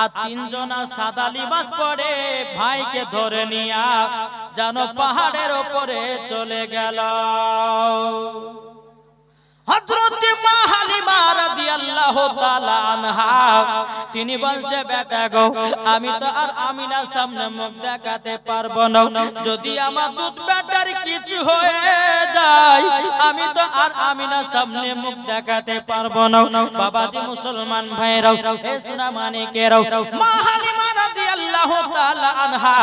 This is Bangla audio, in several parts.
আর তিনজনা সাদা লিবাস পরে ভাইকে ধরে নিয়া যেন পাহাড়ের উপরে চলে গেল। হযরত মা হালিমা রাদিয়াল্লাহু তাআলা আনহা তিনি বলছে, বেটা গো, আমি তো আর আমিনার সামনে মুখ দেখাতে পারবো না। যদি আমার দুধ বেটার কিছু হয়ে যায়, আমি তো আর আমিনার সামনে মুখ দেখাতে পারবো না। বাবাজি মুসলমান ভাইরাও, এ সোনা মানিকেরাও, মা হালিমা রাদিয়াল্লাহু তাআলা আনহা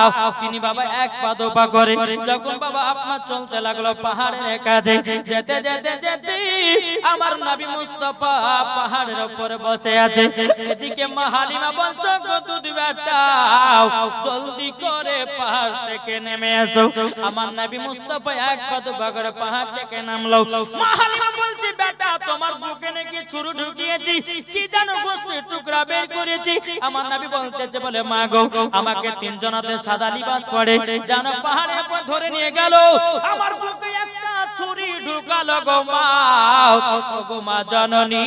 তিনি বাবা এক পা দো পা করে যখন বাবা আপনার চলতে লাগলো পাহাড়ের কাছে, যেতে যেতে যেতে আমার নবী মুস্তাফা পাহাড়ের উপরে বসে আছে। এদিকে মা হালিমা বলছে, দুধ বেটাও জলদি করে পাহাড় থেকে নেমে এসো। আমার নবী মুস্তাফা এক পা দো পা করে পাহাড় থেকে নামলো। মা হালিমা বলছে, বেটা তোমার বুকে নাকি ছুরি ঢুকিয়েছি, কি জানো গোশতের টুকরা বের করেছি। আমার নবী বলতেছে, বলে মা গো, আমাকে তিনজনাতে সাদা লিবাস পরে জানো পাহাড়ের উপর ধরে নিয়ে গেল, আমার বুকে একটা ছুরি ঢুকালো গো মা। গো মা জননী,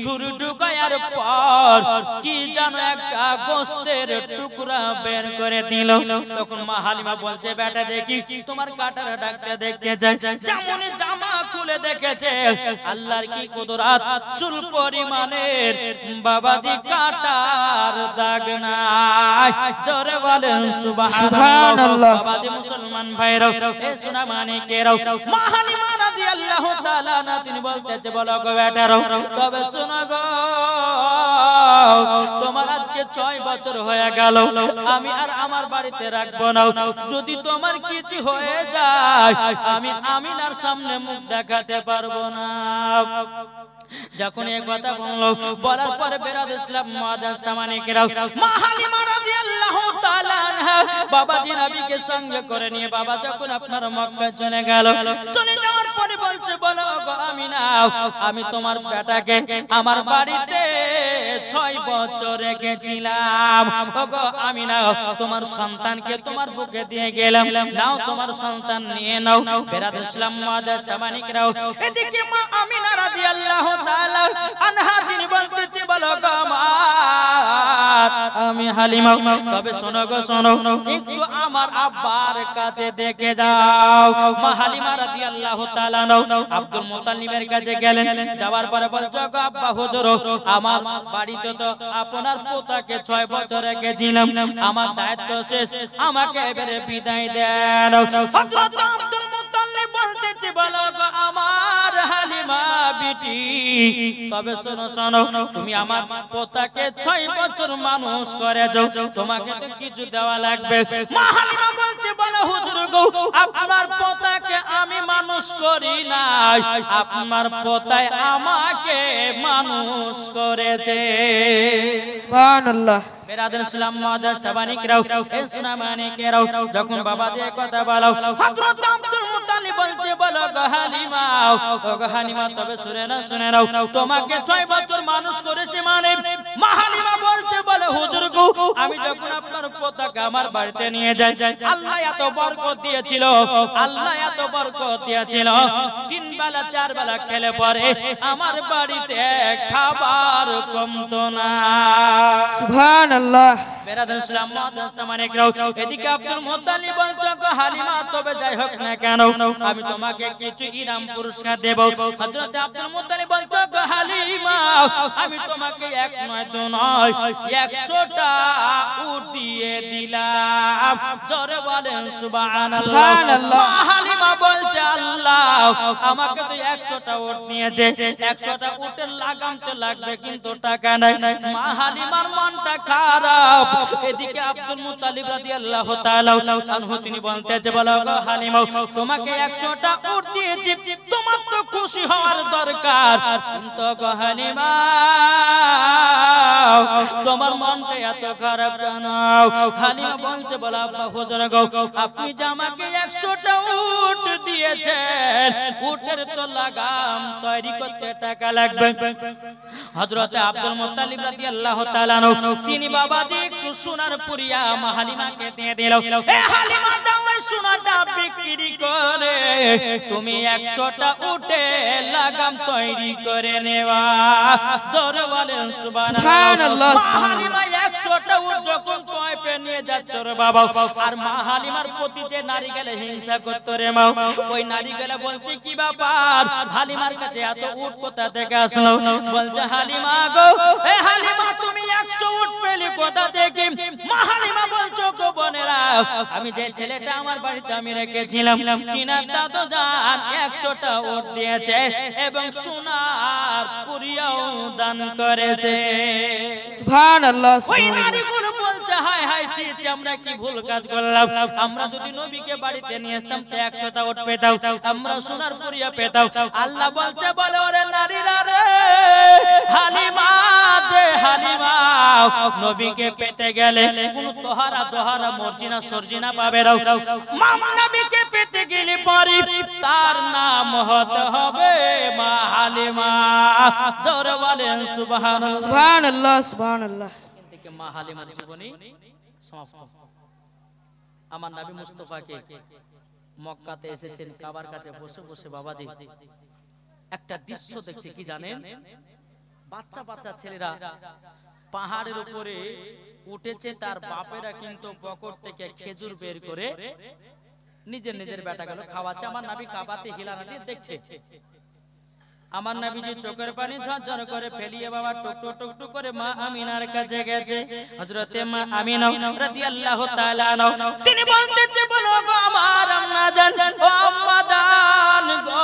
ছুরি ঢুকায়ার পর কি জানো একটা গোশতের টুকরা বের করে দিল। তখন মা হালিমা বলছে, বেটা দেখি তোমার কাটার ডাকতে দেখতে যাই। যেমন জামা খুলে দেখেছে, আল্লাহর কি কুদরত, চুল পরিমাণের বাবাজি কাটার দাগ নাই। জোরে বলেন সুবহানাল্লাহ। বাবাজি মুসলমান ভাইরাও, এ সোনা মানিকেরাও, মা হালিমা রাদিয়াল্লাহু তাআলা না তিনি বলতেছে, বলো গো বেটারাও, তবে শোনো গো, তোমার আজকে 6 বছর হয়ে গেল, আমি আর আমার বাড়িতে রাখবো না। যদি তোমার কিছু হয়ে যায়, আমি আমিনার সামনে মুখ দেখাতে পারবো না। যখন এই কথা বললো, বলার পরে বেরাদ ইসলাম মুআদ্দাস সামানিকেরাও, মা হালিমা রাদিয়াল্লাহু তাআলা আনহা বাবাজি নবীকে সঙ্গে করে নিয়ে বাবা যখন আপনার মক্কা চলে গেল, চলে যাওয়ার পরে বলছে, বলো গো আমিনা, আমি তোমার বেটাকে আমার বাড়িতে 6 বছর রেখেছিলাম। ওগো আমিনা, তোমার সন্তানকে তোমার বুকে দিয়ে গেলাম, নাও তোমার সন্তান নিয়ে নাও। বেরাদ ইসলাম মুআদ্দাস সামানিকেরাও, এদিকে মা আমিনা রাদিয়াল্লাহু তাআলা আনহা তিনি বলতেছে, বলো গো আমার আমি হালিমা, তবে শোনো গো শোনো, একটু আমার আব্বার কাছে দেখে যাও। মা হালিমা রাদিয়াল্লাহু তাআলা আব্দুল মুত্তালিবের কাছে গেলেন। যাওয়ার পরে বলছে, গো আব্বা হুজুর, আমার বাড়িতে তো আপনার পোতাকে 6 বছর রেখেছিলাম, আমার দায়িত্ব শেষ, আমাকে এবারে বিদায় দেন। হযরত আব্দুল মুত্তালিব বলতেছে, বলো গো আমার হালিমা বিটি, তবে শোনো শোনো, তুমি আমার পোতাকে 6 বছর মানুষ করেছো, তোমাকে তো কিছু দেওয়া লাগবে। মা হালিমা বলছে, বলো হুজুর গো, আপনার পোতাকে আমি মানুষ করি নাই, আপনার পোতায় আমাকে মানুষ করেছে। সুবহানাল্লাহ। বেরাদার ইসলাম মুআদ্দাস সাবানিকরাও, এ সোনা মানিকেরাও, যখন বাবা দিয়ে কথা বলো, হযরত আব্দুল মুত্তালিব বলছে, বলো গো হালিমা, ও গো হালিমা, তবে শুনে নাও, তোমাকে 6 বছর মানুষ করেছে মানে। মা হালিমা বলছে, বলে হুজুর গো, আমি যখন আপনার পোতাকে আমার বাড়িতে নিয়ে যাই, আল্লাহ এত বরকত দিয়েছিল, আল্লাহ এত বরকত দিয়েছিল, 3 বেলা 4 বেলা খেলে পরে আমার বাড়িতে খাবার কমতো না। সুবহানাল্লাহ। বেরাদার ইসলাম মুআদ্দাস সামানিকরাও, এদিকে আব্দুল মুত্তালিব বলছে, গো হালিমা, তবে যাই হোক না কেন, আমি তোমাকে কিছু ইনাম পুরস্কার দেব। হযরত আব্দুল মুত্তালিব বলছে, গো হালিমা, আমি তোমাকে 1 নয় 2 নয় 100টা উট দিয়ে দিলাম। জোরে বলেন সুবহানাল্লাহ। মা হালিমা বলছে, আল্লাহ আমাকে তো 100টা উট নিয়েছে, 100টা উটের লাগাম তো লাগবে, কিন্তু টাকা নাই। মা হালিমার মনটা খারাপ। এদিকে আব্দুল মুত্তালিব রাদিয়াল্লাহু তাআলা আনহু তিনি বলতেছে, বলো গো হালিমা, তোমাকে 100টা উট দিয়েছি, তোমার তো খুশি হওয়ার দরকার, কিন্তু গো হালিমা তোমার মনটা এত খারাপ কেন? হালিমা বলছে, বলো আব্বা হুজুর গো, আপনি যে আমাকে 100টা উট দিয়েছেন, উটের তো লাগাম তৈরি করতে টাকা লাগবে। হযরত আব্দুল মুত্তালিব রাদিয়াল্লাহু তাআলা তিনি বাবাজি একটু সোনার পুরিয়া মা হালিমাকে দিয়ে দিল। এ হালিমা, যাও এই সোনাটা বিক্রি করে তুমি 100টা উটে লাগাম তৈরি করে নেওয়া। জোরে বলেন সুবহানাল্লাহ। মা হালিমা 100টা উট যখন টয় নিয়ে যাচ্ছে রে বাবা, আর মা হালিমার প্রতি যে নারী গেলে হিংসা করতো রে মা, ওই নারী গেলে বলছে কি ব্যাপার, হালিমার কাছে এত উট কোথা থেকে আসলো? বলছে হালিমা গো, এ হালিমা তুমি 100 উট পেলে কোথা থেকে? মা হালিমা বলছো গো বোনেরা, আমি যে ছেলেটা আমার বাড়িতে আমি রেখেছিলাম, তিনার দাদু জান 100টা উট দিয়েছে এবং সোনার পুরিয়াও দান করেছে। সুবহানাল্লাহ। ওই নারীগুলো বলছে হায় হায় ছি ছি, আমরা কি ভুল কাজ করলাম, আমরা যদি নবীকে বাড়িতে নিয়ে আসতাম তো 100টা উট পেতাম, আমরা সোনার পুরিয়া পেতাম। আল্লাহ বলছে বলে ওরে নারীরা রে, হালিমা যে হালিমা নবীকে পেতে গেলে কোন তোহারা দোহারা মর্জিনা সর্জিনা পাবে না, মাম নবীকে পেতে গেলে পরে তার নাম হতে হবে মা হালিমা। জোরে বলেন সুবহানাল্লাহ। সুবহানাল্লাহ সুবহানাল্লাহ। থেকে মা হালিমার জীবনী সমাপ্ত। আমার নবী মুস্তাফাকে মক্কাতে এসেছেন, কাবার কাছে বসে বসে বাবাজি একটা দৃশ্য দেখছে কি জানেন? বাচ্চা বাচ্চা ছেলেরা পাহাড়ের উপরে উঠেছে, তার বাপেরা কিন্তু পকেট থেকে খেজুর বের করে নিজের নিজের বেটাগুলো খাওয়াচ্ছে। আমার নবী কাবাতে হিলানা দিয়ে দেখছে। আমার নবীজি চোখের পানি ঝরঝর করে ফেলিয়ে বাবা টুক টুক টুক করে মা আমিনার কাছে গেছে। হযরতে মা আমিনা রাদিয়াল্লাহু তাআলা আনহা তিনি বলতেছে বলো গো আমার আম্মা জান, ও আম্মা জান গো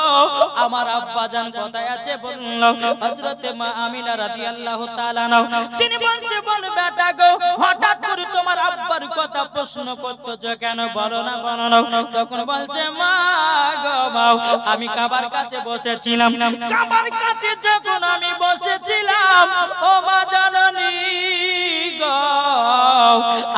আমার আব্বা জান কোথায় আছে বললো। হযরতে মা আমিনা রাদিয়াল্লাহু তাআলা আনহা তিনি বলছে বল বেটা গো, হঠাৎ করে তোমার আব্বার কথা প্রশ্ন করতেছো কেন, বলো না বলো না। তখন বলছে মা গো মা, আমি কাবার কাছে বসেছিলাম, কাবার কাছে যখন আমি বসেছিলাম ও মা জাননী গো,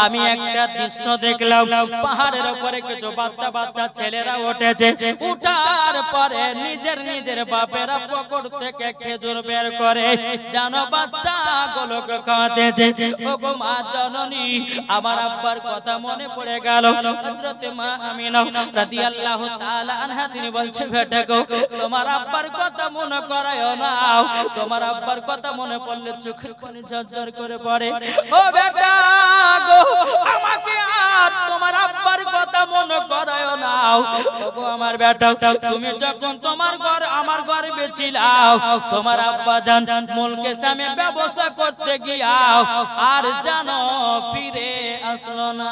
আমি একটা দৃশ্য দেখলাম, পাহাড়ের উপরে কিছু বাচ্চা বাচ্চা ছেলেরা উঠেছে, উঠার পরে নিজের নিজের বাপেরা পকেট থেকে খেজুর বের করে জানো বাচ্চা গুলোকে খাওয়াতেছে। ও গো মা জননী, আমার আব্বার কথা মনে পড়ে গেল। হযরতে মা আমিনা রাদিয়াল্লাহু তাআলা আনহা তিনি বলছে বেটা গো, তোমার আব্বার কথা মনে করায়ও না, তোমার আব্বার কথা মনে পড়লে চোখের পানি ঝরঝর করে পড়ে। ও বেটা গো, আমাকে আর তোমার আব্বার কথা মনে করায়ও না। ওগো আমার বেটা, তুমি যখন তোমার ঘর আমার ঘরে বেচিলাও, তোমার আব্বা জান মুলকে সামে ব্যবসা করতে গিয়াও আর জানো ফিরে আসলো না।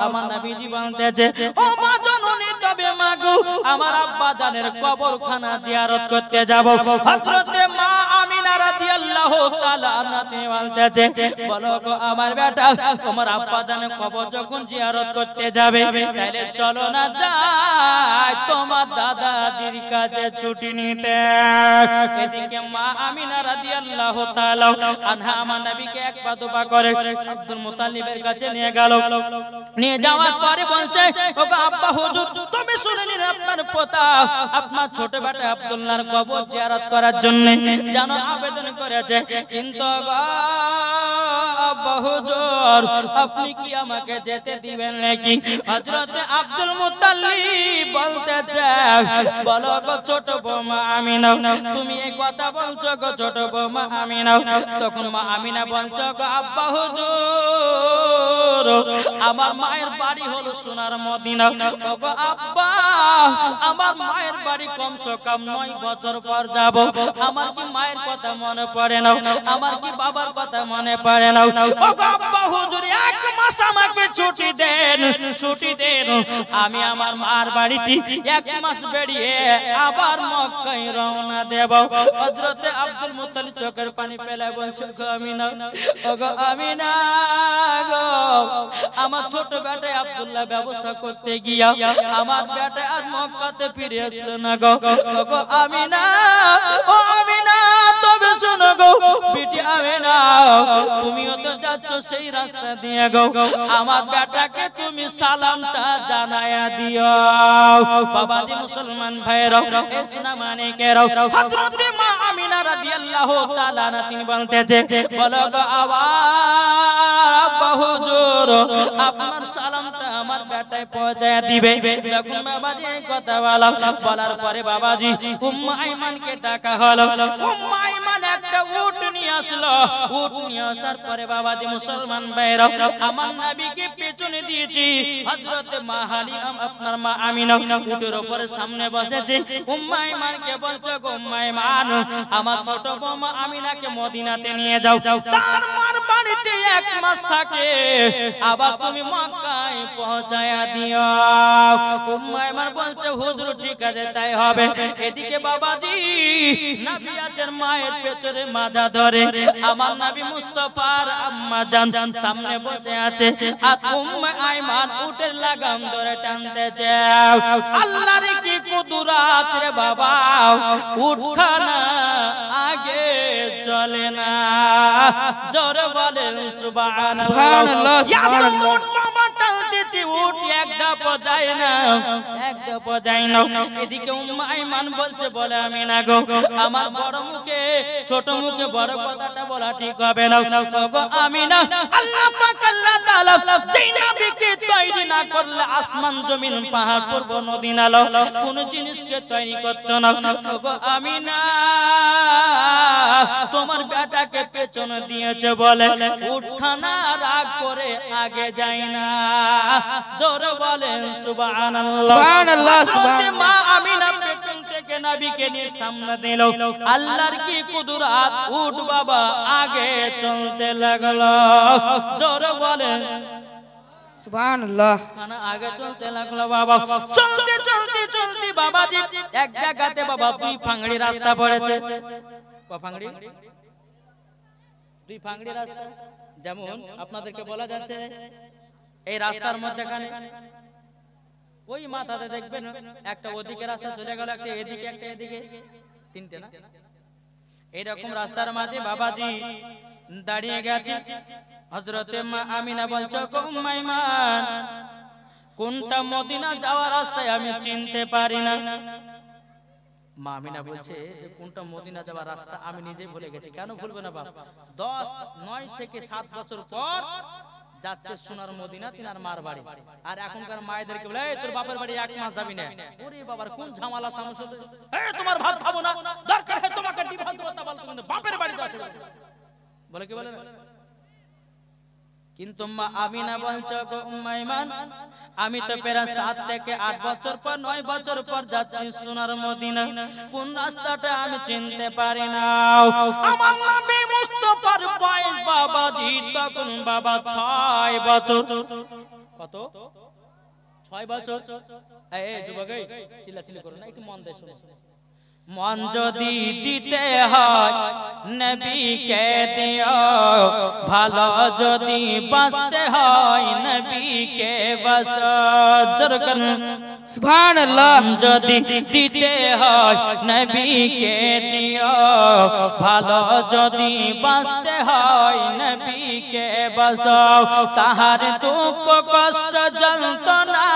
আমার নবীজি বলতেছে ও মা জননী, তবে মা গো আমার আব্বা জানের কবরখানা জিয়ারত করতে যাব। হযরতে মা আমিনা রাদিয়াল্লাহু তাআলা আনহা তিনি বলতেছে বলো গো আমার বেটা, তোমার আব্বা জানের কবর যখন জিয়ারত করতে যাবে তাহলে চলো না যাই তোমার দাদাজির কাছে ছুটি নিতে। এদিকে মা আমিনা রাদিয়াল্লাহু তাআলা আনহা আমার নবীকে এক পা দুপা করে আব্দুল মুতালিবের কাছে নিয়ে গেল। নিয়ে যাওয়ার পরে বলছে ও আব্বা হুজুর, তুমি শুনে নিন আপনার পোতা আপনার ছোট বেটা আব্দুল্লাহর কবর জিয়ারত করার জন্য যেন আবেদন করেছে, কিন্তু আব্বা হুজুর আপনি কি আমাকে যেতে দিবেন নাকি? হযরতে আব্দুল মুতাল্লিব বলতেছে বলো গো ছোট বৌমা আমিনা, তুমি এই কথা বলছো গো ছোট বৌমা আমিনা? তখন মা আমিনা বলছো গো আব্বা হুজুর আমার মায়ের বাড়ি হলো সোনার মদিনা। ওগো আব্বা, আমার মায়ের বাড়ি কমসে কম 9 বছর পর যাব, আমার কি মায়ের কথা মনে পড়ে না? আমার কি বাবার কথা মনে পড়ে না? ওগো আব্বা হুজুর 1 মাস আমাকে ছুটি দেন, ছুটি দেন, আমি আমার মার বাড়িতে 1 মাস বেরিয়ে আবার মক্কায় রওনা দেব। হযরতে আব্দুল মুত্তালিব চোখের পানি ফেলে বলছে গো আমিনা, ওগো আমিনা গো, আমার ছোট বেটা আব্দুল্লাহ ব্যবসা করতে গিয়া আমার বেটা আর মক্কাতে ফিরে আসলো না গো। ওগো আমিনা, ও আমিনা তবে শোনো গো বিটি আমিনা, তুমিও তো যাচ্ছ সেই রাস্তা দিয়ে গো, আমার বেটাকে তুমি সালামটা জানায়া দিও। বাবাজি মুসলমান ভাইরা এসনা মানে কেরো, হযরতে মা আমিনা রাদিয়াল্লাহু তাআলা আনহা তিনি বলতেছে বলো গো আব্বা হুজুর আপনার সালামটা আমার বেটায় পৌঁছায়া দিবে। যখন বাবাজি এই কথা বলার পরে বাবাজি উম্মে আইমানকে ডাকা হলো। উম্মে আইমান একটা উট নিয়ে আসলো উট নিয়ে আসার পরে বাবাজি মুসলমান ভাইরা আমার নবীকে পেছনে দিয়েছি হযরত মা হালিমা আপনার মা আমিনা উটের উপরে সামনে বসেছে উম্মে আইমানকে বলছে গো উম্মে আইমান আমার ছোট বৌমা আমিনাকে মদিনাতে নিয়ে যাও তার মার বাড়িতে এক মাস থাকে আবার তুমি মক্কায় পৌঁছায়া দিও উম্মে আইমান বলছে হুজুর ঠিক আছে তাই হবে এদিকে বাবাজি নবী আছেন মায়ের পেছনে মাজা ধরে আমার নবী মুস্তাফার আম্মা জান সামনে বসে আছে আর উম্মে আইমান উটের লাগাম ধরে টানতেছে আল্লাহর কি কুদরত রে বাবা উঠখানা আগে চলে না জোরে বলেন সুবহানাল্লাহ সুবহানাল্লাহ উট একটা পজায় না এদিকে উম্মে আইমান বলছে বলে আমি না গো আমার বড় মুখে ছোট মুখে বড় কথাটা বলা ঠিক হবে না গো আমি না আল্লাহ পাক আল্লাহ তাআলা যেই নবীকে তৈরি না করলে আসমান জমিন পাহাড় পর্বত নদী নালা কোন জিনিসকে তৈরি করতে না গো আমি না তোমার বেটাকে পেছনে দিয়েছে বলে উঠখানা রাগ করে আগে যায় না জোরে বলেন সুবহানাল্লাহ সুবহানাল্লাহ সুবহানাল্লাহ মা আমিনা পেছন থেকে নবীকে নিয়ে সামনে দিল আল্লাহর কি কুদরত উট বাবা আগে চলতে লাগলো জোরে বলেন সুবহানাল্লাহ খানা আগে চলতে লাগলো বাবা চলতে চলতে চলতে বাবাজি এক জায়গাতে বাবা দুই ফাংড়ি রাস্তা পড়েছে ক ফাংড়ি দুই ফাংড়ি রাস্তা যেমন আপনাদেরকে বলা যাচ্ছে এই রাস্তার মধ্যখানে ওই মাথাতে দেখবেন একটা ওদিকে রাস্তা চলে গেল একটা এদিকে একটা এদিকে তিনটে না এইরকম রাস্তার মাঝে বাবাজি দাঁড়িয়ে গেছে হযরত মা আমিনা বলছো গো উম্মে আইমান কোনটা মদিনা যাওয়ার রাস্তায় আমি চিনতে পারি না মা আমিনা বলছে যে কোনটা মদিনা যাওয়ার রাস্তা আমি নিজেই ভুলে গেছি কেন ভুলবো না বাপ 9 থেকে 7 বছর পর যাচ্ছে সোনার মদিনা তিনার মার বাড়ি আর এখনকার মায়েদেরকে বলে এই তোর বাপের বাড়ি এক মাস যাবি না ওরে বাবার কোন ঝামেলা সমস্যা এই তোমার ভাত খাবো না দরকার হয় তোমাকে ডিভোর্স দেব তা বল তুমি বাপের বাড়ি যাচ্ছে বলে কি বলে কিন্তু মা আমিনা বলছো গো উম্মে আইমান আমি তো প্রায় 7 থেকে 8 বছর পর 9 বছর পর যাচ্ছি সোনার মদিনা কোন রাস্তাটা আমি চিনতে পারি না আমার নবী মুস্তাফার বয়স বাবাজি তখন বাবা 6 বছর কত 6 বছর এই যুবক এই চিল্লাচিল্লি করো না একটু মন দিয়ে শুনো মন যদি দিতে হয় নবীকে দিও ভালো যদি বাঁচতে হয় নবীকে বাঁচো জোরে করুন সুবহানাল্লাহ যদি দিতে হয় নবীকে দিও ভালো যদি বাঁচতে হয় নবীকে বাঁচো তাহার দুঃখ কষ্ট যন্ত্রণা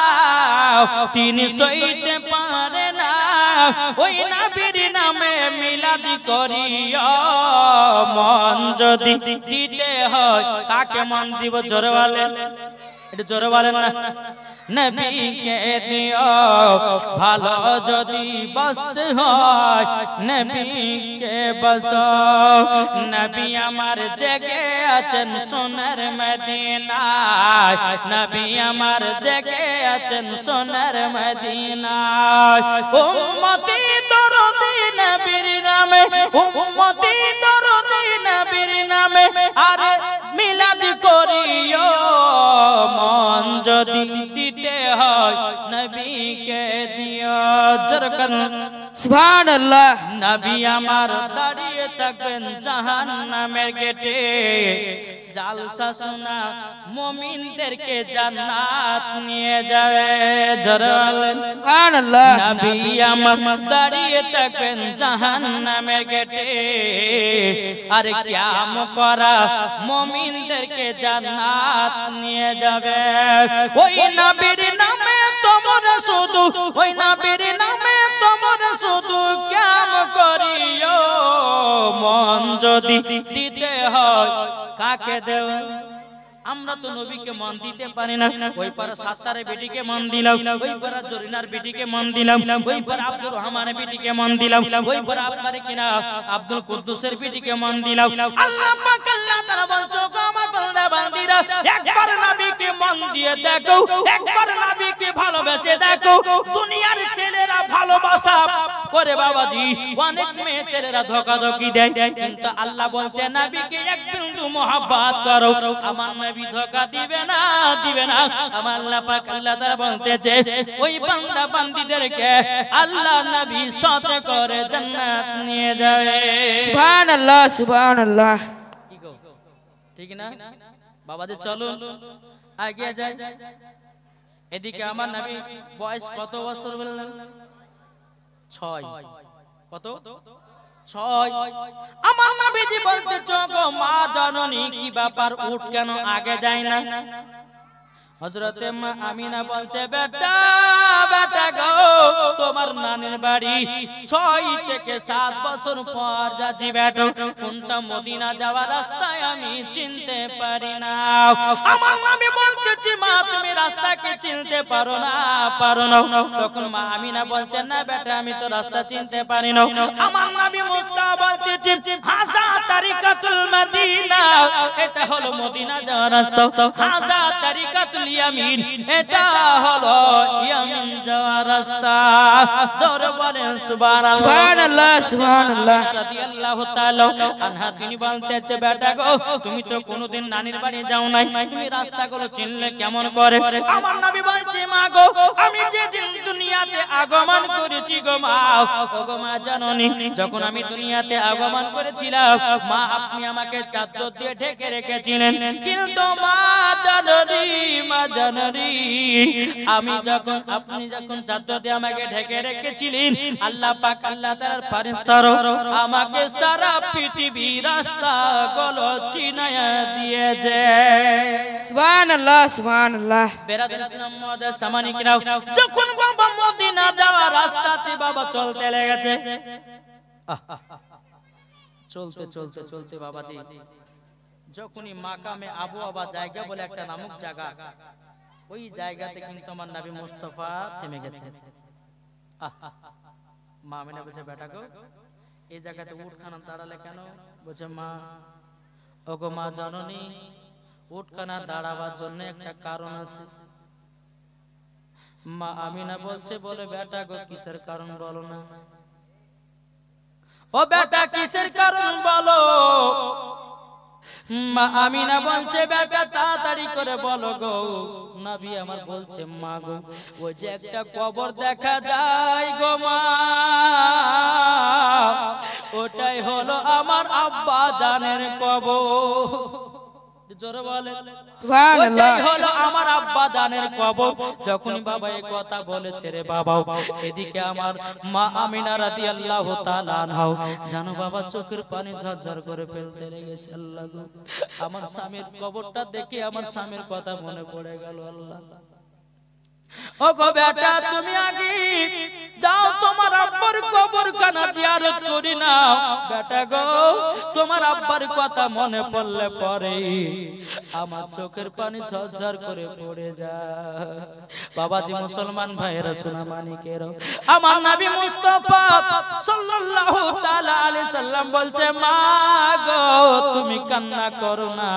তিনি সইতে পারে না ওই নবীর নামে মিলাদ করিও মন যদি দিতে হয় কাকে মন দিব জোরে বলেন এটা জোরে বলেন না নবীকে দিও ভালো যদি বাঁচতে হয় নবীকে বাঁচো নবী আমার জেগে আছেন সোনার মদিনায় নবী আমার জেগে আছেন সোনার মদিনায় উম্মতি দরদি নবীর নামে উম্মতি দরদি নবীর নামে আরে মিলাদ করিও মন যদি দিতে হয় নবীকে দিও জোরে করুন সুবহানাল্লাহ নবী আমার দাঁড়িয়ে থাকবেন জাহান্নামের গেটে জালসা শোনা মুমিনদেরকে জান্নাত নিয়ে যাবে জোরে বলেন সুবহানাল্লাহ নবী আমার দাঁড়িয়ে থাকবেন জাহান্নামের গেটে আর কিয়াম করা মুমিনদেরকে জান্নাত নিয়ে যাবে ওই নবীর নামে তোমরা শুধু ওই নবীর নামে তোমরা শুধু কিয়াম করিও মন যদি দিতে হয় কাকে দেব আমরা তো নবীকে মান দিতে পারি না। ওই পারে সাত্তারের বেটিকে মান দিলাম, ওই পারে জরিনার বেটিকে মান দিলাম, ওই পারে আব্দুর রহমানের বেটিকে মান দিলাম, ওই পারে আপনার কিনা আব্দুল কুদ্দুসের বেটিকে মান দিলাম। আল্লাহ পাক আল্লাহ তাআলা বলছো আমার বান্দা বান্দীরা একবার নবীকে মান দিয়ে দেখো, একবার নবীকে ভালোবেসে দেখো। দুনিয়ার ছেলেরা ভালোবাসা করে বাবাজি, অনেক মেয়ে ছেলেরা ধোঁকাধোঁকি দেয়, কিন্তু আল্লাহ বলছে নবীকে এক বিন্দু মহব্বত করো, আমার নবী ধোঁকা দিবে না, দিবে না। আমার আল্লাহ পাক আল্লাহ তাআলা বলতেছে ওই বান্দা বান্দীদেরকে আল্লাহ নবী সাথে করে জান্নাত নিয়ে যাবে। সুবহানাল্লাহ সুবহানাল্লাহ। কি গো ঠিক না বাবাজি? চলো এগিয়ে যাই। এদিকে আমার নবী বয়স কত বছর বললেন? 6। কত? 6। আমার নবীজি বলতেছো গো মা জননী কি ব্যাপার, উঠ কেন আগে যায় না? হযরতে মা আমিনা বলছে বেটা বেটা গো তোমার নানির বাড়ি 6 থেকে 7 বছর পর যাচ্ছি বেটা, কোনটা মদিনা যাওয়ার রাস্তায় আমি চিনতে পারি না। আমার নবী বলতেছি মা তুমি রাস্তাকে চিনতে পারো না, পারো না। তখন মা আমিনা বলছে না বেটা আমি তো রাস্তা চিনতে পারি না। আমার নবী মুস্তাফা বলতেছি হাজা তারিকাতুল মদিনা, এটা হলো মদিনা যাওয়ার রাস্তা। হাজা তারিকাতুল ইয়ামিন, এটা হলো ইয়ামিন যাওয়ার রাস্তা। জোরে বলেন সুবহানাল্লাহ সুবহানাল্লাহ সুবহানাল্লাহ। রাদিয়াল্লাহু তাআলা আনহা তিনি বলতেছে বেটা গো তুমি তো কোনোদিন নানির বাড়ি যাও নাই, তুমি রাস্তাগুলো চিনলে কেমন করে? আমার নবী বলছে মা গো আমি যে দিন দুনিয়াতে আগমন করেছি গো মা, ও গো মা জাননি যখন আমি দুনিয়াতে আগমন করেছিলাম মা আপনি আমাকে চাদর দিয়ে ঢেকে রেখেছিলেন, কিন্তু মা জাননি মা জাননি আমি যখন আপনি যখন চাদর দিয়ে আমাকে ঢেকে রেখেছিলেন আল্লাহ পাক আল্লাহ তাআলার ফেরেশতারা আমাকে সারা পৃথিবী রাস্তাগুলো চিনায়া দিয়েছে। সুবহানাল্লাহ সুবহানাল্লাহ। বেরাদার ইসলাম মুআদ্দাস সামানি কিরাও যখন বাবা মদিনা যাওয়ার রাস্তাতে বাবা চলতে লেগেছে, চলতে চলতে চলতে বাবাজি যখনই মাকামে আবু আবা জায়গা বলে একটা নামক জায়গা, ওই জায়গাতে কিন্তু আমার নবী মুস্তাফা থেমে গেছে। মা আমিনা বলছে বেটা গো এই জায়গাতে উটখানা দাঁড়ালে কেন? বলছে মা ওগো মা জননী উটখানা দাঁড়াবার জন্য একটা কারণ আছে। মা আমিনা বলছে বলে বেটা গো কিসের কারণ বলো না? ও বেটা কিসের কারণ বলো? মা আমিনা বলছে বেটা তাড়াতাড়ি করে বলো গো। নবী আমার বলছে মা গো ওই যে একটা কবর দেখা যায় গো মা, ওটাই হলো আমার আব্বা জানের কবর। জোরে বলে সুবহানাল্লাহ। ওটাই হলো আমার আব্বা জানের কবর। যখনই বাবা এই কথা বলেছে রে বাবা, এদিকে আমার মা আমিনা রাদিয়াল্লাহু তাআলা আনহা জানো বাবা চোখের পানি ঝরঝর করে ফেলতে লেগেছে। আল্লাহ গো আমার স্বামীর কবরটা দেখে আমার স্বামীর কথা মনে পড়ে গেল। আল্লাহ ও গো বেটা তুমি আগে যাও তোমার আব্বার কবরখানা জিয়ারত করে নাও। বেটা গো তোমার আব্বার কথা মনে পড়লে পরে আমার চোখের পানি ঝরঝর করে পড়ে যায়। বাবাজি মুসলমান ভাইরা সোনা মানিকের আমার নবী মুস্তাফা সাল্লাল্লাহু তাআলা আলাইহি সাল্লাম বলছে মা গো তুমি কান্না করো না,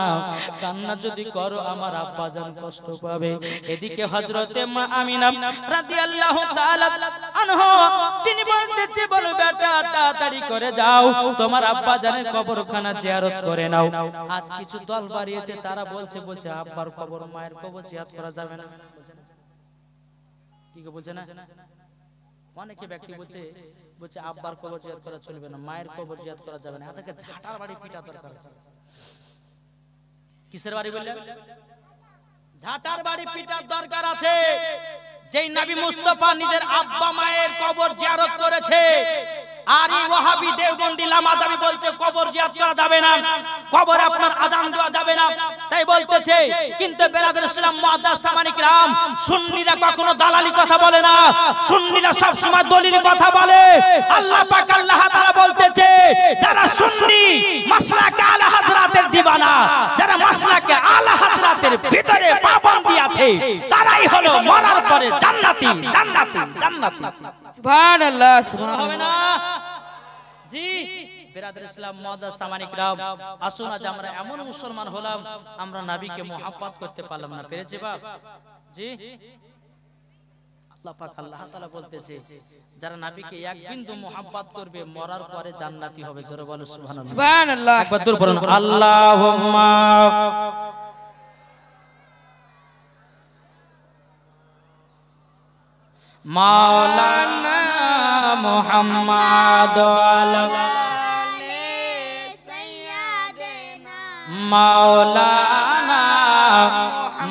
কান্না যদি করো আমার আব্বা জান কষ্ট পাবে। এদিকে হযরতে মা আমিনা রাদিয়াল্লাহু তাআলা আনহা তিনি বলতেছে বলো বেটা তাড়াতাড়ি করে যাও তোমার আব্বা জানের কবরখানা জিয়ারত করে নাও। আজ কিছু দল বাড়িয়েছে তারা বলছে আব্বার কবর মায়ের কবর জিয়ারত করা যাবে না। কি বলছে না? অনেকে ব্যক্তি বলছে আব্বার কবর জিয়ারত করা চলবে না, মায়ের কবর জিয়ারত করা যাবে না। এটাকে ঝাঁটার বাড়ি পিটা দরকার। কিসের বাড়ি বললেন? ঝাঁটার বাড়ি পিটার দরকার আছে। যেই নবী মুস্তাফা নিজের আব্বা মায়ের কবর জিয়ারত করেছে, আর এই ওয়াহাবি দেওবন্দি লামাদাবি বলছে কবর জিয়ারত করা যাবে না, কবর আপনার আযান দেওয়া যাবে না, তাই বলতেছে। কিন্তু বেরাদার ইসলাম মুআদ্দাস সামানি কিরাম সুন্নিরা কখনো দালালি কথা বলে না, সুন্নিরা সব সময় দলিলি কথা বলে। আল্লাহ পাক আল্লাহ তাআলা বলতেছে যারা সুন্নি মাসলাকে আলা হযরতের দিবানা, যারা মাসলাকে আলা হযরত আছে তারাই হলো মরার পরে জান্নাতি জান্নাতি জান্নাতি সুবহানাল্লাহ হবে সুবহানাল্লাহ না জি বিরাদর ইসলাম মুআদ্দাস সামানিক রাব আসুন আজ আমরা এমন মুসলমান হলাম আমরা নবীকে মুহাব্বত করতে পারলাম না পেরেছি বাপ জি আল্লাহ পাক আল্লাহ তাআলা বলতেছে যারা নবীকে এক বিন্দু মুহাব্বত করবে মরার পরে জান্নাতি হবে জোরে বলো সুবহানাল্লাহ সুবহানাল্লাহ একবার দূর বলুন আল্লাহুম্মা মাওলানা মুহাম্মদ মাওলানা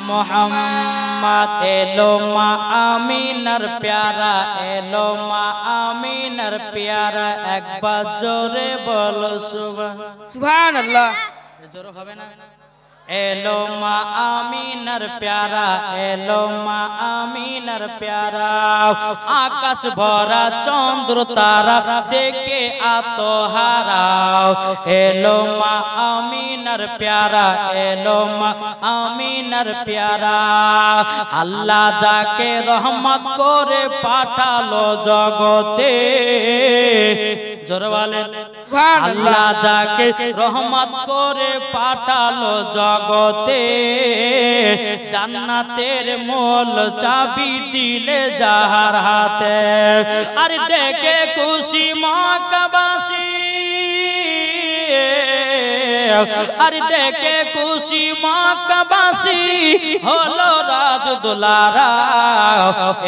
মুহাম্মদ এলো মা আমিনার প্যারা এলো মা আমিনার প্যারা একবার জোরে বলো সুবহানাল্লাহ জোরে হবে না এলো মা আমিনার প্যারা এলো মা আমিনার প্যারা আকাশ ভরা চন্দ্র তারা দেখে আত্মহারাও এলো মা আমিনার প্যারা এলো মা আমিনার প্যারা আল্লাহ যাকে রহমত করে পাঠালো জগতে জোরে বলেন আল্লাহ যাকে রহমত করে পাঠালো জগতে জান্নাতের মূল চাবি দিলে যাহার হাতে আর দেখে খুশি মক্কাবাসী আর দেখে খুশি মক্কাবাসী হলো রাজ দুলারা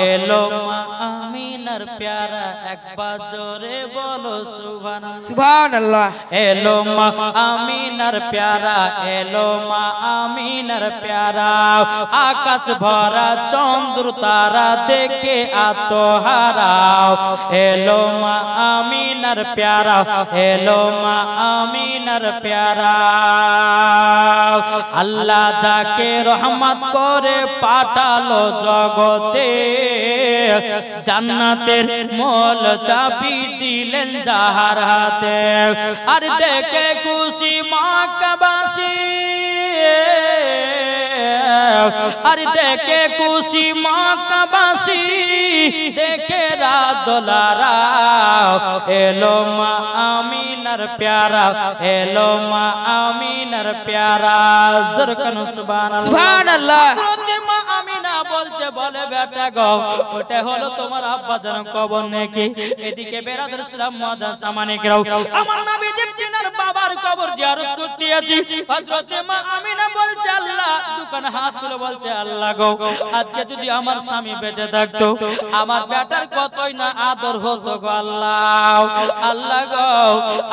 এলো মা আমিনার প্যারা একবার জোরে বলো সুবহানাল্লাহ সুবহানাল্লাহ এলো মা আমিনার প্যারা এলো মা আমিনার প্যারা আকাশ ভরা চন্দ্র তারা দেখে আত্মহারাও এলো মা আমিনার প্যারা এলো মা আমিনার প্যারা আল্লাহ যাকে রহমত করে পাঠালো জগতে জান্নাতের মূল চাবি দিলেন যাহার হাতে আর দেখে খুশি মক্কাবাসী আর দেখে খুশি মক্কাবাসী দেখে রাত দোলারা এলো মা আমিনার প্যারা এলো মা আমিনার প্যারা জোরকান সুবহানাল্লাহ সুবহানাল্লাহ মা আমিনা বলছে বলে বেটা গো ওটা হলো তোমার আব্বা জান কবর নাকি এদিকে বেরাদর ইসলাম মুআদ্দাস সামানিক রাও আমার নবী জিনার বাবার কবর জিয়ারত করতে আছি হযরত মা আমিনা বলছে আল্লাহ দুখান হাত তুলে বলছে আল্লাহ গো আজকে যদি আমার স্বামী বেঁচে থাকতো আমার বেটার কতই না আদর হতো গো আল্লাহ আল্লাহ গো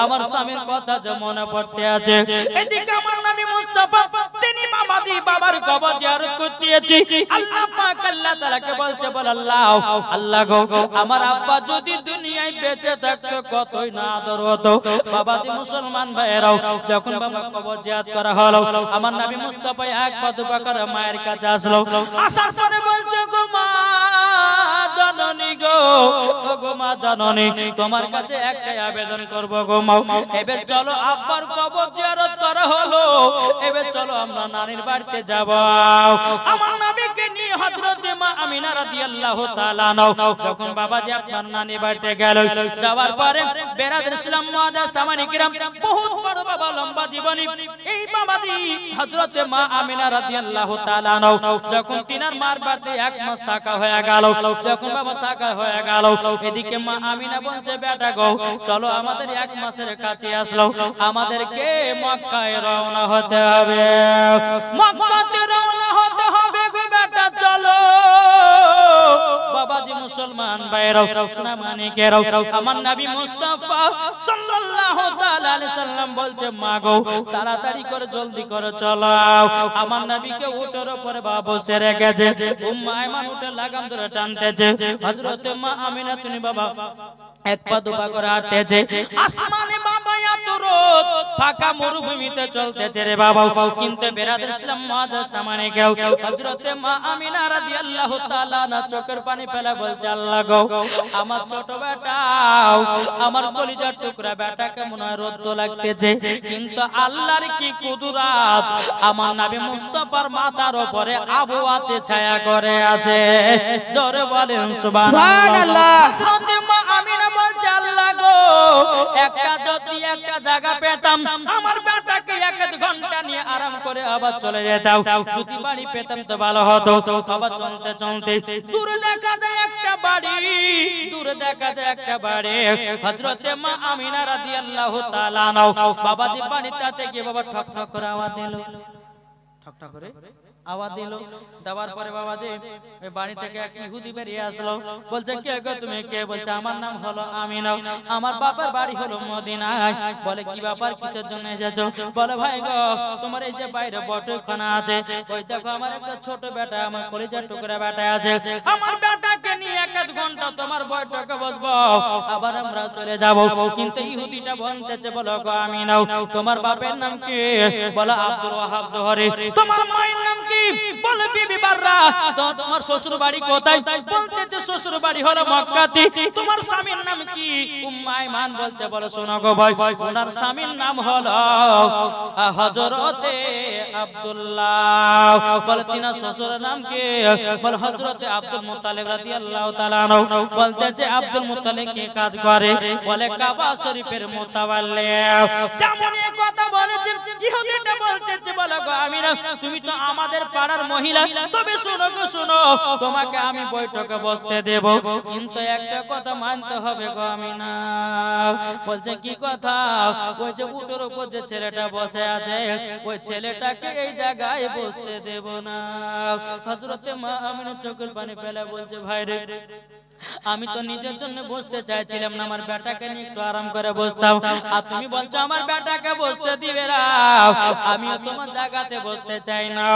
আমার স্বামীর কথা যে মনে পড়তে আছে এদিকে আমার নবী মুস্তাফা তিনি মামাদি বাবার কবর জিয়ারত করতে আছি আল্লাহ পাক আল্লাহ তাআলাকে বলছে বল আল্লাহ আল্লাহ গো আমার আব্বা যদি দুনিয়ায় বেঁচে থাকতো কতই না আদর হতো বাবাজি মুসলমান ভাইরাও যখন বাবা কবর জিয়ারত করা হলো আমার নবী মুস্তাফা এক পা দুপা করে মায়ের কাছে আসলো আসার পরে বলছে গো মা জননী গো গো মা জননী তোমার কাছে একটাই আবেদন করব গো মা এবার চলো আব্বার কবর জিয়ারত করা হলো এবার চলো আমরা নানির বাড়িতে যাব আমার নবীকে নিয়ে হযরত মা আমিনা রাদিয়াল্লাহু তাআলা যখন বাবাজি আপনার নানি বাড়িতে গেল যাওয়ার পরে বেরাদর ইসলাম মুআদ্দাস সামানিক কিরাম বহুত বড় বাবা লম্বা জীবনী এই বাবাজি হযরত মা আমিনা রাদিয়াল্লাহু তাআলা যখন তিনার মার বাড়িতে এক মাস থাকা হয়ে গেল যখন বাবা থাকা হয়ে গেল এদিকে মা আমিনা বলছে বেটা গো চলো আমাদের এক মাসের কাছে আসলো আমাদেরকে মক্কায় রওনা হতে হবে মক্কাতে রওনা হতে হবে গো বেটা চলো বাবাজি মুসলমান ভাইরাও সোনা মানিকেরাও আমার নবী মুস্তাফা সাল্লাল্লাহু তাআলা আলাইহি সাল্লাম বলছে মা গো তাড়াতাড়ি করে জলদি করে চলো আমার নবীকে উটের উপরে বাবা বসে রেখেছে উম্মে আয়মান উটে লাগাম ধরে টানতেছে হযরত মা আমিনা তুমি বাবা এক পা দুপা করে হাঁটতেছে আসমানে বাবা এত জগৎ ফাঁকা মরুভূমিতে চলতেছে রে বাবা কিন্তু বেরাদের ইসলাম মুআজ্জাজ সামনে কেউ হযরতে মা আমিনা রাদিয়াল্লাহু তাআলা না চোখের পানি ফেলে বলছে আল্লাহ গো আমার ছোট বেটা আমার কলিজার টুকরা বেটাকে মনে হয় রোদ লাগতেছে কিন্তু আল্লাহর কি কুদরত আমার নবী মুস্তাফার মাথার উপরে আবহাওয়াতে ছায়া করে আছে জোরে বলেন সুবহানাল্লাহ হযরতে মা আমিনা বলছে আল্লাহ গো একটা যদি একটা জায়গা পেতাম আমার বেটাকে এক ঘন্টা নিয়ে আরাম করে আবার চলে যেতাম যদি বাড়ি পেতাম তো ভালো হতো আবার চলতে চলতে দূরে দেখা যায় একটা বাড়ি দূরে দেখা যায় একটা বাড়ি হযরতে মা আমিনা রাদিয়াল্লাহু তাআলা নাও বাবাজি বাড়িটাতে গিয়ে বাবা ঠক ঠক করে আওয়াজ দিল ঠক ঠক করে আওয়াজ দিল দেওয়ার পরে বাবাজি ওই বাড়ি থেকে এক ইহুদি বেরিয়ে আসলো বলছে কে গো তুমি কে বলছে আমার নাম হলো আমিনা আমার বাবার বাড়ি হলো মদিনায় বলে কি ব্যাপার কিসের জন্য এসেছো বলে ভাই গো তোমার এই যে বাইরে বটখানা আছে ওই দেখো আমার একটা ছোট বেটা আমার কলিজার টুকরা বেটা আছে আমার বেটাকে নিয়ে এক ঘন্টা তোমার বৈঠকে বসবো আবার আমরা চলে যাব কিন্তু ইহুদিটা বলতেছে বলো গো আমিনা তোমার বাপের নাম কি বলে আব্দুল ওয়াহাব জোহরি তোমার মায়ের নাম কি বলে বিবি বাররা তো তোমার শ্বশুর বাড়ি কোথায় বলতেছে শ্বশুর বাড়ি হলো মক্কাতে তোমার স্বামীর নাম কি উম্মে আইমান বলছে বলে শোনো গো ভাই ওনার স্বামীর নাম হলো হযরতে আব্দুল্লাহ বলে তিনার শ্বশুরের নাম কি বলে হযরতে আব্দুল মুত্তালিব রাদিয়াল্লাহু তাআলা আনহু বলতেছে আব্দুল মুত্তালিব কি কাজ করে বলে কাবা শরীফের মুতাওয়াল্লি যেমন এই কথা বলেছে ইহুদিটা বলতেছে বলে গো আমিনা তুমি তো আমাদের পাড়ার মহিলা তবে শোনো গো শোনো তোমাকে আমি বৈঠকে বসতে দেব কিন্তু একটা কথা মানতে হবে গো আমিনা বলছে কি কথা ওই যে উটের উপর যে ছেলেটা বসে আছে ওই ছেলেটাকে এই জায়গায় বসতে দেব না হযরতে মা আমিনা চোখের পানি ফেলে বলছে ভাই রে আমি তো নিজের জন্য বসতে চাইছিলাম না আমার বেটাকে নিয়ে একটু আরাম করে বসতাম আর তুমি বলছো আমার বেটাকে বসতে দিবে না আমিও তোমার জায়গাতে বসতে চাই না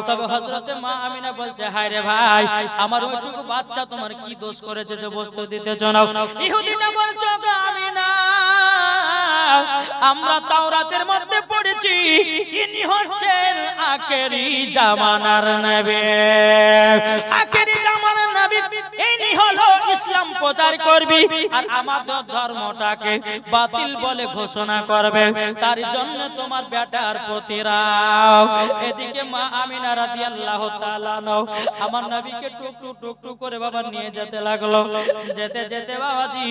তবে হযরতে মা আমিনা বলছে হায় রে ভাই আমার ওইটুকু বাচ্চা তোমার কি দোষ করেছে যে বসতে দিতেছ না ইহুদিটা বলছো গো আমিনা আমরা তাওরাতের মধ্যে পড়েছি ইনি হচ্ছেন আখেরি জামানার নবী আখেরি জামানার নবী ইনি হলো ইসলাম প্রচার করবে আর আমাদের ধর্মটাকে বাতিল বলে ঘোষণা করবে তার জন্য তোমার বেটার প্রতিরাও এদিকে মা আমিনা রাদিয়াল্লাহু তাআলা নাও আমার নবীকে টুকটু টুকটু করে বাবা নিয়ে যেতে লাগলো যেতে যেতে বাবাজি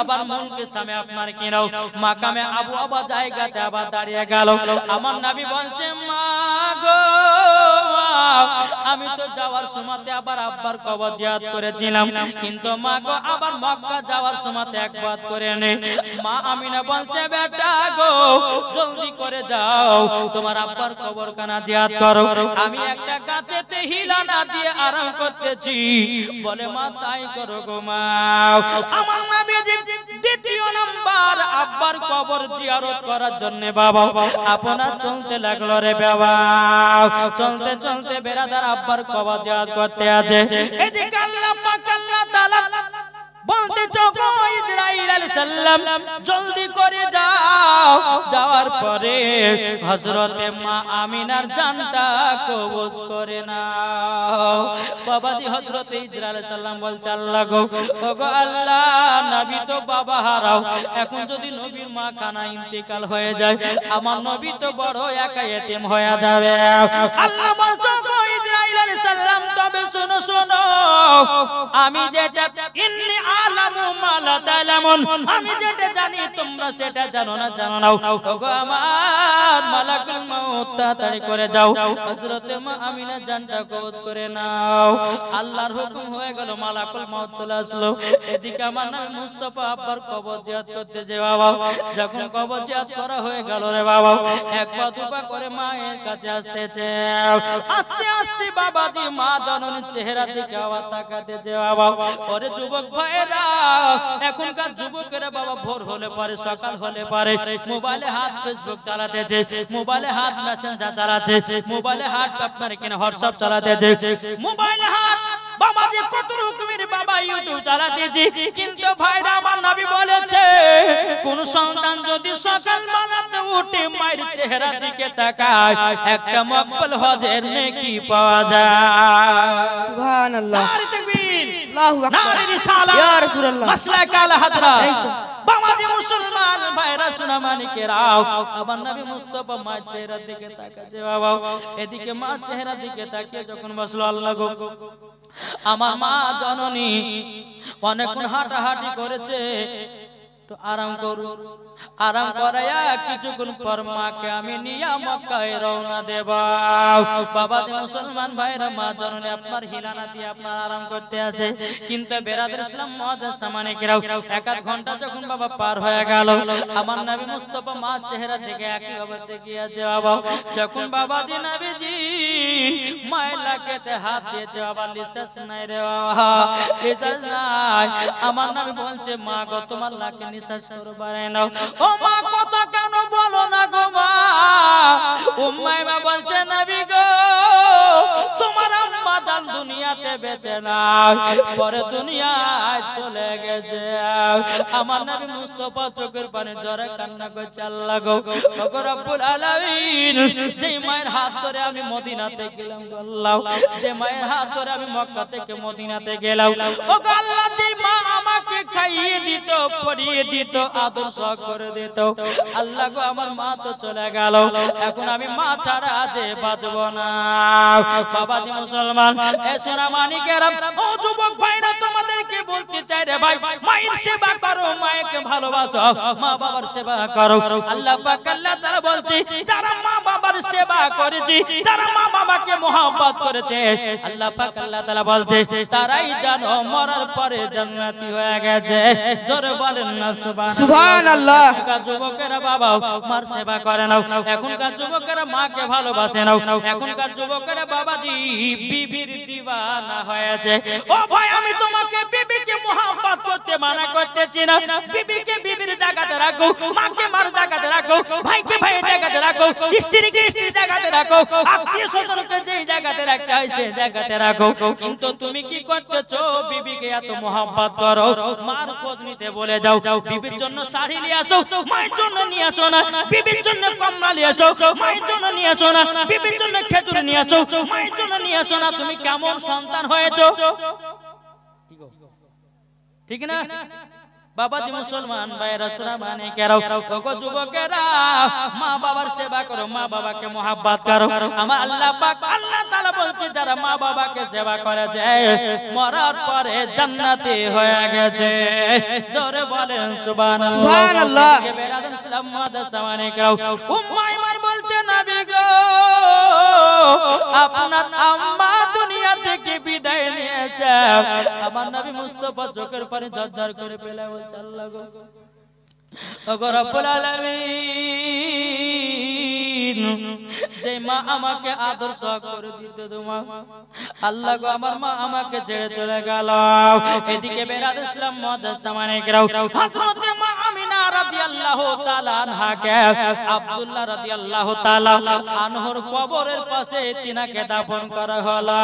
আবার মনকে সামনে আপনার কি নাও মাকামে আবু আবা জায়গাতে আবার দাঁড়িয়ে গেল আমার নবী বলছে মা গো আমি তো যাওয়ার সময়তে আবার আব্বার কবর জিয়ারত করেছিলাম কিন্তু মা গো আবার মক্কা যাওয়ার সময়তে একবার করে নে মা আমিনা বলছে বেটা গো জলদি করে যাও তোমার আব্বার কবরখানা জিয়ারত করো আমি একটা গাছেতে হিলানা দিয়ে আরাম করতেছি বলে মা তাই করো গো মা আমার নবীজি দ্বিতীয় নাম্বার আব্বার কবর জিয়ারত করার জন্য বাবা আপনার চলতে লাগলো রে বাবা চলতে চলতে বেরাদার আব্বার কবর জিয়ারত করতে আছে এদিকে আল্লাহ পাক আল্লাহ তাআলা বলতে চোখো ইসরাইল আলাইহিস সালাম জলদি করে যাও যাওয়ার পরে হযরতে মা আমিনার জানটা কবজ করে নাও বাবাজি হযরতে ইসরাইল আলাইহিস সালাম বলছে আল্লাহ গো ওগো আল্লাহ নবী তো বাবা হারাও এখন যদি নবীর মা কানা ইন্তেকাল হয়ে যায় আমার নবী তো বড় একা এতিম হয়ে যাবে আল্লাহ বলছে গো ইসরাইল আলাইহিস সালাম তবে শোনো শোনো আমি যেটা ইন্নী আলামু মা লা তা'লামুন আমি যেটা জানি তোমরা সেটা জানো না ওগো আমার মালাকুল মউত তাড়াতাড়ি করে যাও হযরতে মা আমিনা জানটা কবজ করে নাও আল্লাহর হুকুম হয়ে গেল মালাকুল মউত চলে আসলো এদিকে আমার নবী মুস্তাফা আব্বার কবর জিয়ারত করতে যে বাবা যখন কবর জিয়ারত করা হয়ে গেল রে বাবা এক পা দুপা করে মায়ের কাছে আসতেছে আস্তে আস্তে বাবাজি মা জননীর চেহারা দিকে আবার তাকাতে যে বাবা ওরে যুবক ভাইরা এখনকার যুবকেরা বাবা ভোর হলে পরে সকাল হলে পরে মোবাইলে হাত ফেসবুক চালাতেছে মোবাইলে হাত মেসেঞ্জার চালাচ্ছে মোবাইলে হাত আপনার কিনা হোয়াটসঅ্যাপ চালাতেছে মোবাইলে হাত বাবাজি কত রকমের বাবা ইউটিউব চালাতেছি, কিন্তু ভাইরা আমার নবী বলেছে কোন সন্তান যদি সকালবেলাতে উঠে মায়ের চেহারা দিকে তাকায় একটা মকবুল হজের নেকি পাওয়া যায়। সুবহানাল্লাহ। নারে তাকবীর, আল্লাহু আকবার। নারে রিসালাত, ইয়া রাসূলুল্লাহ। মাসলাক আলা হাজরাত। এই তো। বাবাজি মুসলমান ভাইরা সোনা মানিকেরাও, আমার নবী মুস্তাফা মায়ের চেহারার দিকে তাকাচ্ছে বাবা। এদিকে মা চেহারার দিকে তাকিয়ে যখন বসলো, আল্লাহ গো আমার মা জননী অনেকক্ষণ হাঁটাহাঁটি করেছে, তো আরাম করু, আরাম করাইয়া কিছুক্ষণ পর মাকে আমি নিয়া মক্কায় রওনা দেব। বাবাজি মুসলমান ভাইরা, মা জননী আপনার হিলানা দিয়ে আপনার আরাম করতে আছে, কিন্তু বেরাদের ইসলাম মুআজ্জাজ সামানিকেরাও এক আধ ঘন্টা যখন বাবা পার হয়ে গেল, আমার নবী মুস্তাফা মা চেহারা থেকে একই ভাবে দেখিয়ে আছে বাবা। যখন বাবাজি নবীজি মায়ের লাকেতে হাত দিয়েছে বাবা, লিসাস নাই রে বাবা, লিসাস নাই। আমার নবী বলছে মা গো তোমার লাকে নিঃশ্বাস করবারে নাও। ও মা কথা কেন বলো না গো মা? উম্মাইমা বলছে নবী গো তোমার আম্মা জান দুনিয়াতে বেঁচে নাই, পরে দুনিয়ায় চলে গেছে। আমার নবী মুস্তাফা চোখের পানি ঝরে কান্না করছে, আল্লাহ গো ওগো রব্বুল আলামিন, যে মায়ের হাত ধরে আমি মদিনাতে গেলাম আল্লাহ, যে মায়ের হাত ধরে আমি মক্কা থেকে মদিনাতে গেলাম, ওগো আল্লাহ যে মা আমাকে খাইয়ে দিত, পরিয়ে দিত, আদর্শ করে দিত, আল্লাহ গো আমার মা তো চলে গেল, এখন আমি মা ছাড়া যে বাঁচব না। বাবাজি মুসলমান এ সোনা মানিকেরা, ও যুবক ভাইরা, তোমাদেরকে বলতে চাই রে ভাই, মায়ের সেবা করো, মায়েকে ভালোবাসো, মা বাবার সেবা করো। আল্লাহ পাক আল্লাহ তাআলা বলছে যারা মা বাবার সেবা করেছে, যারা মা বাবাকে মহব্বত করেছে, আল্লাহ পাক আল্লাহ তাআলা বলছে তারাই জানো মরার পরে জান্নাতি হয়ে গেছে। জোরে বলেন না সুবহানাল্লাহ। সুবহানাল্লাহ। এখনকার যুবকেরা বাবা মার সেবা করে নাও, এখনকার যুবকেরা মাকে ভালোবাসে নাও, এখনকার যুবকেরা বাবাজি বিবির দিওয়ানা হয়েছে। ও ভাই আমি তোমাকে বিবিকে মহব্বত করতে মানা করতেছি না, বিবিকে বিবির জায়গাতে রাখো, মাকে মার জায়গাতে রাখো, ভাইকে ভাইয়ের জায়গাতে রাখো, স্ত্রীকে স্ত্রীর জায়গাতে রাখো, আত্মীয় স্বজনকে যেই জায়গাতে রাখতে হয় সেই জায়গাতে রাখো। কিন্তু তুমি কি করতেছো? বিবিকে এত মহব্বত করো, মার খোঁজ নিতে বলে যাও, বিবির জন্য শাড়ি নিয়ে আসো, মায়ের জন্য নিয়ে আসো না, বিবির জন্য কমলা নিয়ে আসো, মায়ের জন্য নিয়ে আসো না, বিবির জন্য খেজুর নিয়ে আসো, মায়ের জন্য নিয়ে আসো না। তুমি কেমন সন্তান হয়েছো? ঠিক না বাবাজি মুসলমান ভাইরা সোনা মানিকেরাও, ওগো যুবকেরা মা বাবার সেবা করো, মা বাবাকে মহব্বত করো। আমার আল্লাহ পাক আল্লাহ তাআলা বলছে যারা মা বাবাকে সেবা করেছে মরার পরে জান্নাতি হয়ে গেছে। জোরে বলেন সুবহানাল্লাহ। সুবহানাল্লাহ। বেরাদার ইসলাম মুআজ্জাজ সামানিকেরাও, উম্মাইমার বলছে নবী গো আপনার আম্মা দুনিয়া থেকে বিদায় নিয়েছে। আমার নবী মুস্তাফা চোখের পানি ঝরঝর করে ফেলে বলছে আল্লাহ গো ওগো রব্বুল আলামিন, যে মা আমাকে আদর্শ করে দিত তোমা, আল্লাহ গো আমার মা আমাকে ছেড়ে চলে গেল। এদিকে বেরাদ ইসলাম মুআজ্জাজ সামানিকেরাও, হযরতে মা আমিনা রাদিয়াল্লাহু তাআলা আনহাকে আব্দুল্লাহ রাদিয়াল্লাহু তাআলা আনহর কবরের পাশে তিনাকে দাফন করা হলো।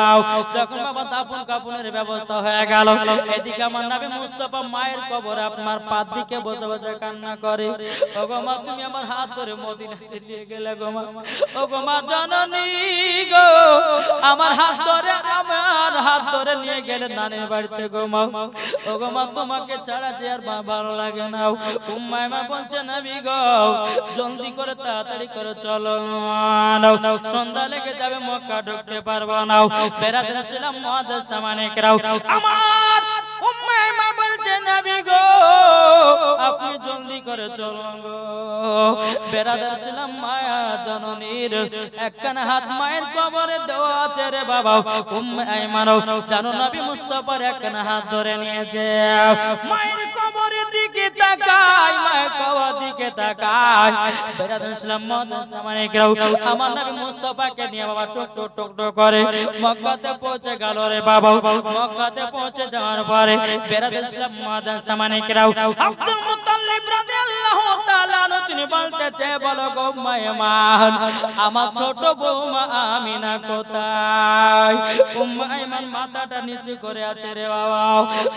যখন বাবা দাফন কাফনের ব্যবস্থা হয়ে গেল, এদিকে আমার নবী মুস্তাফা মায়ের কবরে আপনার পাদ দিকে বসে বসে কান্না করে, ওগো মা তুমি আমার হাত ধরে মদিনাতে নিয়ে গেলে গো মা, ওগো মা জননী গো আমার হাত ধরে নিয়ে গেলে নানির বাড়িতে গো মা, ওগো মা তোমাকে ছাড়া যে আর ভালো লাগে না। উম্মাইমা বলছে নবী গো জলদি করে তাড়াতাড়ি করে চলো, সন্ধ্যা লেগে যাবে, মক্কা ঢুকতে পারবো না। বেরাদার ইসলাম মুআজ্জাজ সামানিকেরাও, আমার উম্মাইমা বলছে নবী গো আপনি জলদি করে চলো গো। বেরাদার ইসলাম মায়া জননীর একখানা হাত মায়ের কবরে দেওয়া আছে রে বাবা। উম্মাইমাও জানো নবী মুস্তাফার একখানা হাত ধরে নিয়েছে, মায়ের কবরের দিকে তাকায় তাকায় মায়ের কওয়া দিকে তাকায় বেরাদুল ইসলাম মহাদান সামানে কেউ আমার নবী মুস্তাফাকে নিয়ে বাবা টুক টুক টুক টুক করে মক্কাতে পৌঁছে গেল রে বাবা মক্কাতে পৌঁছে যাওয়ার পরে বেরাদুল ইসলাম মহাদান সামানে কেউ আব্দুল মুত্তালিব রাদিয়াল্লাহু তাআলা তিনি বলতেছে বলো গো মায়মান আমার ছোট বৌমা আমিনা কোথায় উম্মে আইমান মাথাটা নিচু করে আছে রে বাবা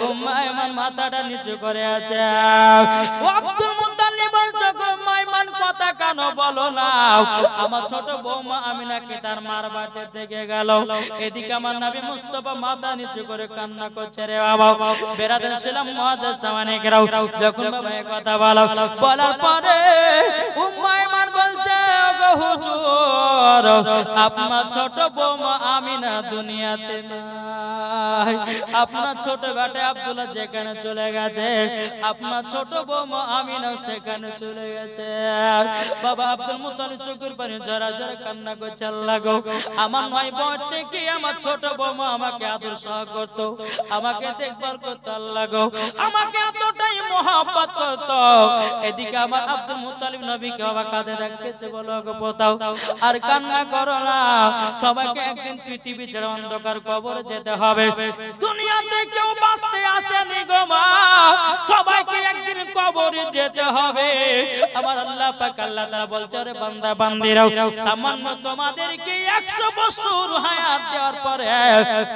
উম্মে আইমান মাথাটা নিচু করে আছে ও আব্দুল মুত্তালিব বলছে গো মায়মান কথা কেন বলো না আমার ছোট বৌমা আমিনাকে তার মার বাড়িতে থেকে গেল এদিকে আমার নবী মুস্তাফা মাথা নিচু করে কান্না করছে রে বাবা বেরাদুল ইসলাম মুহাদ্দিস সামানে কেউ যখন বাবা এই কথা বলার পরে উম্মে আইমান বলছে ওগো হুজুর আপনার ছোট বৌমা আমিনা দুনিয়াতে নাই আপনার ছোট বেটা আব্দুল্লাহ যেখানে চলে গেছে আপনার ছোট বৌমা আমিনা সেখানে চলে গেছে বাবা আব্দুল মুত্তালিব চোখের পানি ঝরা ঝরা কান্না করছে আল্লাহ গো আমার নয় বয়স থেকে আমার ছোট বৌমা আমাকে আদর সহ করত আমাকে দেখভাল করত আল্লাহ গো আমাকে এতটাই মহব্বত করত এদিকে আমার আব্দুল মুত্তালিব নবীকে বাবা কাঁদে রাখতেছে বলো গো পোতাও আর কান্না করো না সবাইকে একদিন পৃথিবী ছেড়ে অন্ধকার কবরে যেতে হবে দুনিয়াতে কেউ বাঁচতে আসেনি গো মা সবাইকে একদিন কবরে যেতে হবে আমার আল্লাহ পাক আল্লাহ তাআলা বলছে রে বান্দা বান্দিরাও সামান্য তোমাদেরকে 100 বছর হায়াত দেওয়ার পরে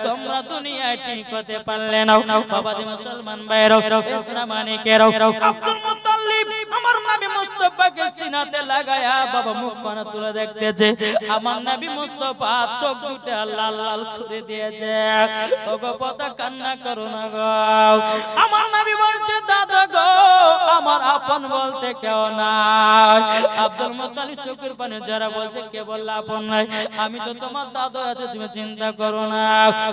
তোমরা দুনিয়ায় ঠিক হতে পারলে না বাবাজি মুসলমান ভাইরাও ইসলাম মানিকেরাও আব্দুল মুত্তালিব আমার নবী মুস্তাফাকে সিনাতে লাগায়া বাবা মুখ কানা তুলে দেখতেছে আমার নবী মুস্তাফা চোখ দুটো লাল লাল করে দিয়েছে ওগো পতা কান্না করো না গো আমার নবী বলছে দাদা গো আমার আপন বলতে কেউ নাই আব্দুল মুত্তালিব চোখের পানি যারা বলছে কে বললা আপন নাই আমি তো তোমার দাদা আছে তুমি চিন্তা করো না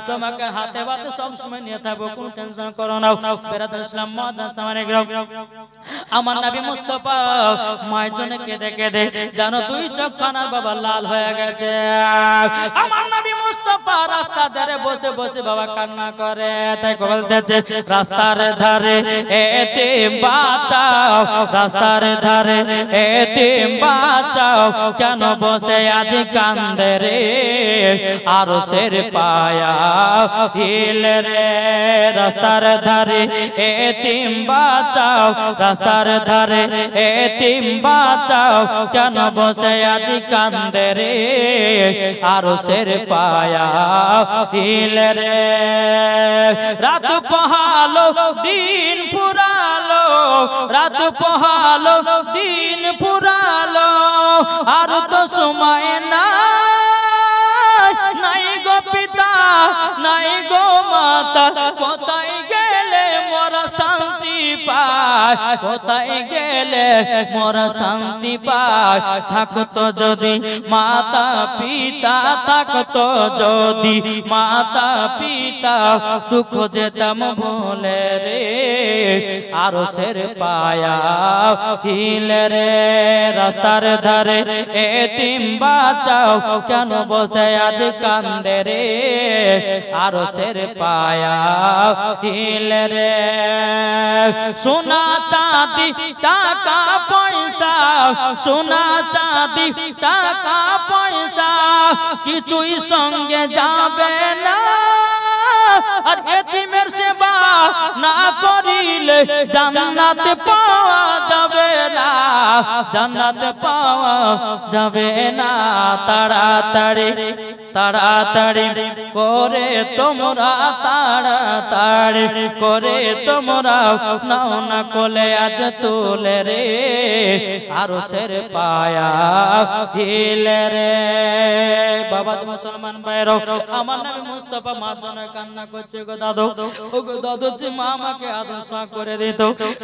তোমাকে হাতে বাতে সব সময় নিয়ে থাকবো কোনো টেনশন করো না বেরাদুল ইসলাম মহাদান সামানে কেউ আমার নবী মুস্তাফা মায়ের জন্য কেঁদে কেঁদে জানো দুই চোখ খানা বাবা লাল হয়ে গেছে আমার নবী মুস্তাফা রাস্তা ধারে বসে বসে বাবা কান্না করে তাই বলতেছে রাস্তার ধারে এতিম বাঁচাও রাস্তার ধারে এতিম বাঁচাও কেন বসে আজ কান্দে রে আরশের পায়া হিল রে রাস্তার ধারে এতিম বাঁচাও রাস্তার ধারে এতিম বাঁচাও কেন বসে আজ কান্দে রে আরশের পায়া হিল রে রাত পোহালো দিন ফুরালো রাত পোহালো দিন ফুরালো আর তো সময় নাই গো পিতা নাই গো মাতা কোথায় গেলে মোরা শান্তি পায় কোথায় গেলে মোরা শান্তি পায় থাকতো যদি মাতা পিতা থাকতো যদি মাতা পিতা দুঃখ যেতাম ভুলে রে আরশের পায়া হিলে রে রাস্তার ধারে এতিম বাঁচাও কেন বসে আজ কান্দে রে আরশের পায়া হিলে রে সোনা চাঁদি টাকা পয়সা সোনা চাঁদি টাকা পয়সা কিছুই সঙ্গে যাবে না আর এতিমের সেবা না করিলে জান্নাত পাওয়া যাবে না জান্নাত পাওয়া যাবে না তাড়াতাড়ি তাড়াতাড়ি করে তোমরা তাড়াতাড়ি করে তোমরা নাও না কোলে আজ তুলে রে আরশের পায়া হিলে রে বাবা মুসলমান ভাইরাও আমার নবী মুস্তাফা মা জন্য কান্না করছে গো দাদু ও গো দাদু যে মা আমাকে আদর সহ করে দিত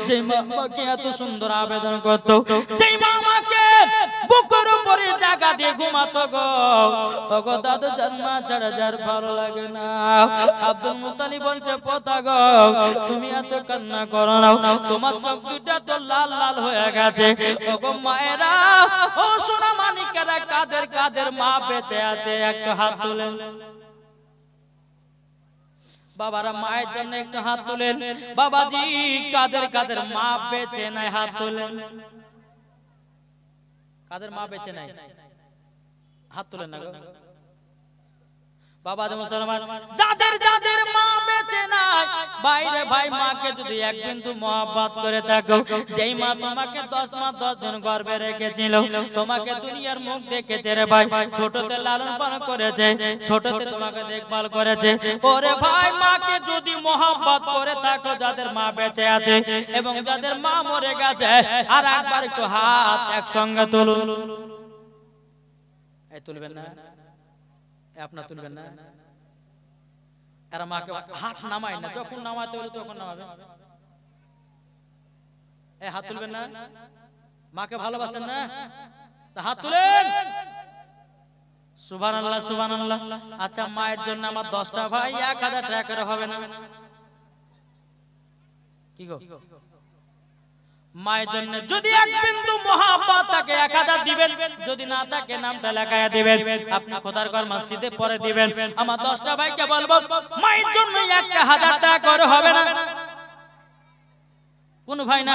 যে মা আমাকে এত সুন্দর আবেদন করত যে মা আমাকে বুকের উপরে জায়গা দিয়ে ঘুমাতো গো ও গো দাদু জন্মা ছাড়া যার ভালো লাগে না আব্দুল মুত্তালিব বলছে পোতা গো তুমি এত কান্না করো না তোমার চোখ দুটো তো লাল লাল হয়ে গেছে ও গো মায়েরা ও সোনা মানিকেরা কাদের কাদের মা বেঁচে আছে একটা হাত তুলে বাবারা মায়ের জন্য একটু হাত তুলেন। বাবাজি কাদের কাদের মা বেঁচে নাই হাত তুলেন। কাদের মা বেঁচে নাই হাত তুলেন না গো। বাবা মুসলমান যাদের যাদের মা বেঁচে নাই বাইরে ভাই মাকে যদি এক বিন্দু মহব্বত করে থাকো, যেই মা তোমাকে 10 মাস 10 দিন গর্ভে রেখেছিল, তোমাকে দুনিয়ার মুখ দেখেছে রে ভাই, ছোটতে লালন পালন করেছে, ছোটতে তোমাকে দেখভাল করেছে, ওরে ভাই মাকে যদি মহব্বত করে থাকো, যাদের মা বেঁচে আছে এবং যাদের মা মরে গেছে, আর একবার একটু হাত একসঙ্গে তুলুন। এই তুলবেন না, আপনার তুলবেন না, এরা মাকে হাত নামায় না, যখন নামাতে বলে তখন নামাবে। এই হাত তুলবেন না, মাকে ভালোবাসেন না, হাত তুলেন। সুবহানাল্লাহ সুবহানাল্লাহ। আচ্ছা মায়ের জন্য আমার 10টা ভাই 1000 টাকা করে হবে না? কি গো মায়ের জন্য যদি এক বিন্দু মহব্বত থাকে 1000 দিবেন, যদি না থাকে নামটা লেখায়া দিবেন, আপনি খোদার ঘর মসজিদে পরে দিবেন। আমার 10টা ভাইকে বলবো মায়ের জন্য 1000 টাকা করে হবে না? কোন ভাই না